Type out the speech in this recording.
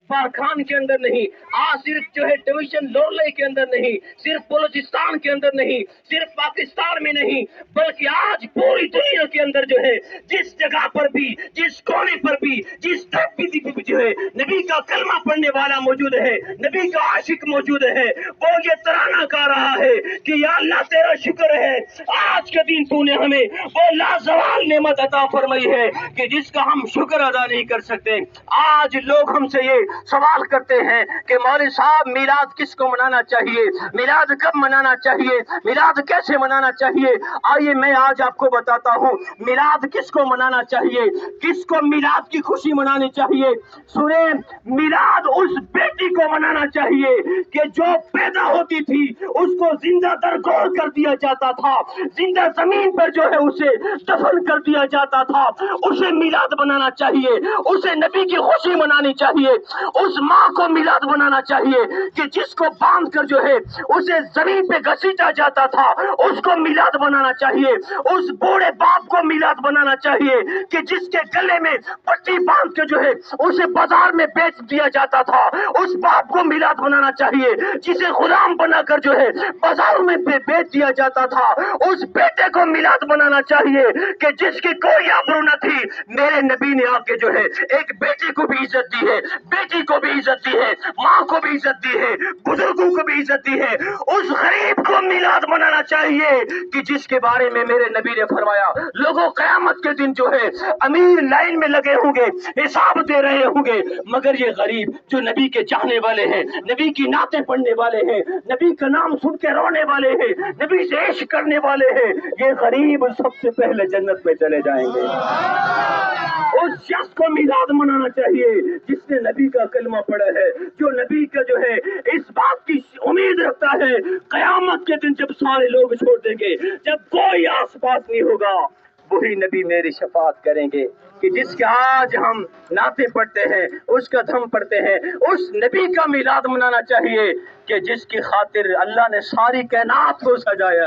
فارخان کے اندر نہیں، آج صرف جو ہے ڈویژن لورلے کے اندر نہیں، صرف بلوچستان کے اندر نہیں، صرف پاکستان میں نہیں، بلکہ آج پوری دنیا کے اندر جو ہے جس جگہ پر بھی، جس کونے پر بھی، جس طرف بھی جو ہے نبی کا کلمہ پڑھنے والا موجود ہے، نبی کا عاشق موجود ہے، وہ یہ ترانہ گا رہا ہے کہ یا اللہ تیرا شکر ہے آج کے دن تو نے ہمیں وہ لازوال نعمت عطا فرمائی ہے کہ جس کا ہم شکر ادا نہیں کر سکتے۔ آج لوگ ہم سے یہ سوال کرتے ہیں کہ مولوی صاحب میلاد کس کو منانا چاہیے، میلاد کب منانا چاہیے، میلاد کیسے منانا چاہیے؟ آئیے میں آج آپ کو بتاتا ہوں میلاد کس کو منانا چاہیے، کس کو میلاد کی خوشی منانی چاہیے۔ سنیں، میلاد اس بیٹی کو منانا چاہیے کہ جو پیدا ہوتی تھی اس کو زندہ درگور کر دیا جاتا تھا، زندہ زمین پر جو ہے اسے دفن کر دیا جاتا تھا، اسے میلاد منانا چاہیے، اسے نبی کی خوشی منانی چاہیے۔ اس ماں کو میلاد منانا چاہیے کہ جس کو باندھ کر جو ہے اسے زمین پہ گھسیٹا جاتا تھا، اس کو میلاد منانا چاہیے۔ اس بوڑھے باپ کو میلاد منانا چاہیے کہ جس کے گلے میں پٹی باندھ کے جو ہے اسے بازار میں بیچ دیا جاتا تھا، اس باپ کو میلاد منانا چاہیے۔ جسے غلام بنا کر جو ہے بازاروں میں بیچ دیا جاتا تھا، اس بیٹے کو میلاد منانا چاہیے کہ جس کی کوئی آبرو نہ تھی، میرے نبی نے آ کے جو ہے ایک بیٹے کو بھی عزت دی ہے، بیٹی کو بھی عزت دی ہے، ماں کو بھی عزت دی ہے، بزرگوں کو بھی عزت دی ہے۔ اس غریب کو میلاد منانا چاہیے کہ جس کے بارے میں میرے نبی نے فرمایا لوگوں قیامت کے دن جو ہے امیر لائن میں لگے ہوں گے، حساب دے رہے ہوں گے، مگر یہ غریب جو نبی کے چاہنے والے ہیں، نبی کی نعتیں پڑھنے والے ہیں، نبی کا نام سن کے رونے والے ہیں، نبی سے عشق کرنے والے ہیں، یہ غریب سب سے پہلے جنت میں چلے جائیں گے۔ اس شخص کو میلاد منانا چاہیے جس نے نبی کا کلمہ پڑھا ہے، جو نبی کا جو ہے اس بات کی امید رکھتا ہے قیامت کے دن جب سارے لوگ چھوڑ دیں گے، جب کوئی آس پاس نہیں ہوگا، وہی نبی میری شفاعت کریں گے کہ جس کے آج ہم نعتیں پڑھتے ہیں، اس کا دھم پڑھتے ہیں، اس نبی کا میلاد منانا چاہیے کہ جس کی خاطر اللہ نے ساری کائنات کو سجایا ہے۔